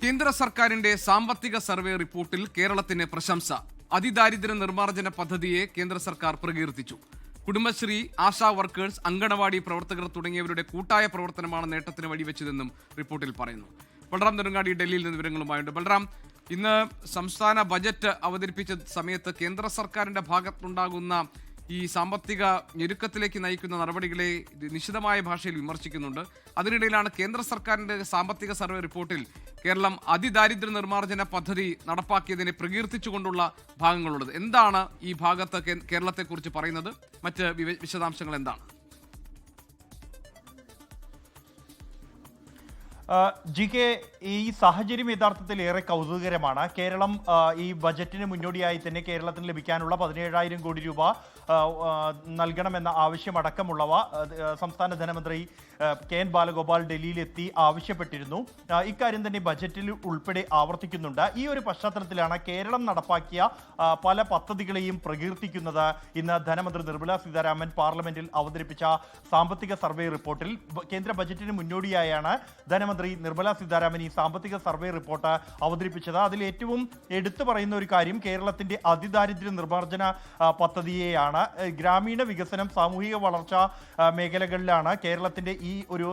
കേന്ദ്ര സർക്കാരിന്റെ സാമ്പത്തിക സർവേ റിപ്പോർട്ടിൽ കേരളത്തിന് പ്രശംസ. അതിദാരിദ്ര്യ നിർമ്മാർജ്ജന പദ്ധതിയെ കേന്ദ്ര സർക്കാർ പ്രകീർത്തിച്ചു. കുടുംബശ്രീ, ആശാ വർക്കേഴ്സ്, അങ്കണവാടി പ്രവർത്തകർ തുടങ്ങിയവരുടെ കൂട്ടായ പ്രവർത്തനമാണ് നേട്ടത്തിന് വഴിവെച്ചതെന്നും റിപ്പോർട്ടിൽ പറയുന്നു. ബൽറാം നെടുങ്ങാടി ഡൽഹിയിൽ നിന്ന് വിവരങ്ങളുമായുണ്ട്. ബൽറാം, ഇന്ന് സംസ്ഥാന ബജറ്റ് അവതരിപ്പിച്ച സമയത്ത് കേന്ദ്ര സർക്കാരിന്റെ ഭാഗത്തുണ്ടാകുന്ന ഈ സാമ്പത്തിക ഞെരുക്കത്തിലേക്ക് നയിക്കുന്ന നടപടികളെ നിശിതമായ ഭാഷയിൽ വിമർശിക്കുന്നുണ്ട്. അതിനിടയിലാണ് കേന്ദ്ര സർക്കാരിന്റെ സാമ്പത്തിക സർവേ റിപ്പോർട്ടിൽ കേരളം അതിദാരിദ്ര്യ നിർമ്മാർജ്ജന പദ്ധതി നടപ്പാക്കിയതിനെ പ്രകീർത്തിച്ചുകൊണ്ടുള്ള ഭാഗങ്ങളുള്ളത്. എന്താണ് ഈ ഭാഗത്ത് കേരളത്തെക്കുറിച്ച് പറയുന്നത്? മറ്റ് വിശദാംശങ്ങൾ എന്താണ്? ജി കെ, ഈ സാഹചര്യം യഥാർത്ഥത്തിൽ ഏറെ കൗതുകകരമാണ്. കേരളം ഈ ബജറ്റിന് മുന്നോടിയായി തന്നെ കേരളത്തിന് ലഭിക്കാനുള്ള 17,000 കോടി രൂപ നൽകണമെന്ന ആവശ്യമടക്കമുള്ളവ സംസ്ഥാന ധനമന്ത്രി കെ.എൻ. ബാലഗോപാൽ ഡൽഹിയിലെത്തി ആവശ്യപ്പെട്ടിരുന്നു. ഇക്കാര്യം തന്നെ ബജറ്റിൽ ഉൾപ്പെടെ ആവർത്തിക്കുന്നുണ്ട്. ഈ ഒരു പശ്ചാത്തലത്തിലാണ് കേരളം നടപ്പാക്കിയ പല പദ്ധതികളെയും പ്രകീർത്തിക്കുന്നത് ഇന്ന് ധനമന്ത്രി നിർമ്മല സീതാരാമൻ പാർലമെന്റിൽ അവതരിപ്പിച്ച സാമ്പത്തിക സർവേ റിപ്പോർട്ടിൽ. കേന്ദ്ര ബജറ്റിന് മുന്നോടിയായാണ് ധനമന്ത്രി നിർമ്മല സീതാരാമൻ ഈ സാമ്പത്തിക സർവേ റിപ്പോർട്ട് അവതരിപ്പിച്ചത്. അതിൽ ഏറ്റവും എടുത്തു പറയുന്ന ഒരു കാര്യം കേരളത്തിന്റെ അതിദാരിദ്ര്യ നിർമ്മാർജ്ജന പദ്ധതിയെയാണ്. ഗ്രാമീണ വികസനം, സാമൂഹിക വളർച്ചാ മേഖലകളിലാണ് കേരളത്തിന്റെ ഈ ഒരു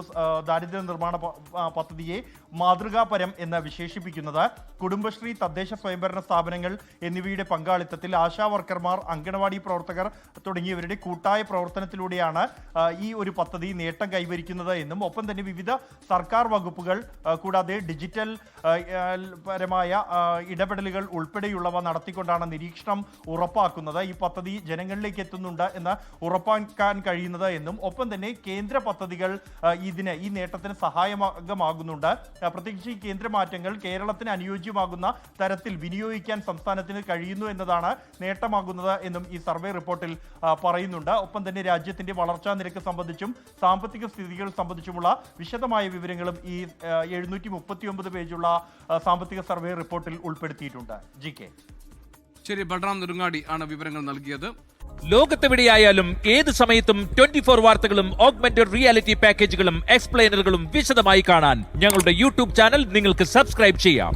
ദാരിദ്ര്യ നിർമ്മാണ പദ്ധതിയെ മാതൃകാപരം എന്ന് വിശേഷിപ്പിക്കുന്നത്. കുടുംബശ്രീ, തദ്ദേശ സ്വയംഭരണ സ്ഥാപനങ്ങൾ എന്നിവയുടെ പങ്കാളിത്തത്തിൽ ആശാ വർക്കർമാർ, അങ്കണവാടി പ്രവർത്തകർ തുടങ്ങിയവരുടെ കൂട്ടായ പ്രവർത്തനത്തിലൂടെയാണ് ഈ ഒരു പദ്ധതി നേട്ടം കൈവരിക്കുന്നത് എന്നും, ഒപ്പം തന്നെ വിവിധ സർക്കാർ വകുപ്പുകൾ കൂടാതെ ഡിജിറ്റൽ പരമായ ഇടപെടലുകൾ ഉൾപ്പെടെയുള്ളവ നടത്തിക്കൊണ്ടാണ് നിരീക്ഷണം ഉറപ്പാക്കുന്നത്. ഈ പദ്ധതി ജനങ്ങളിലേക്ക് എത്തുന്നുണ്ട് എന്ന് ഉറപ്പാക്കാൻ കഴിയുന്നത് എന്നും, ഒപ്പം തന്നെ കേന്ദ്ര പദ്ധതികൾ ഈ നേട്ടത്തിന് സഹായകമാകുന്നുണ്ട്. പ്രത്യേകിച്ച് ഈ കേന്ദ്ര മാറ്റങ്ങൾ കേരളത്തിന് അനുയോജ്യമാകുന്ന തരത്തിൽ വിനിയോഗിക്കാൻ സംസ്ഥാനത്തിന് കഴിയുന്നു എന്നതാണ് നേട്ടമാകുന്നത് എന്നും ഈ സർവേ റിപ്പോർട്ടിൽ പറയുന്നുണ്ട്. ഒപ്പം തന്നെ രാജ്യത്തിന്റെ വളർച്ചാ നിരക്ക് സംബന്ധിച്ചും സാമ്പത്തിക സ്ഥിതികൾ സംബന്ധിച്ചുമുള്ള വിശദമായ വിവരങ്ങളും ഈ 739 പേജുള്ള സാമ്പത്തിക സർവേ റിപ്പോർട്ടിൽ ഉൾപ്പെടുത്തിയിട്ടുണ്ട്. G K. ശരി, ബൽറാം നെടുങ്ങാടി ആണ് വിവരങ്ങൾ നൽകിയത്. ലോകത്തെവിടെയായാലും ഏത് സമയത്തും 24 വാർത്തകളും ഓഗ്മെന്റഡ് റിയാലിറ്റി പാക്കേജുകളും എക്സ്പ്ലെയിനറുകളും വിശദമായി കാണാൻ ഞങ്ങളുടെ യൂട്യൂബ് ചാനൽ നിങ്ങൾക്ക് സബ്സ്ക്രൈബ് ചെയ്യാം.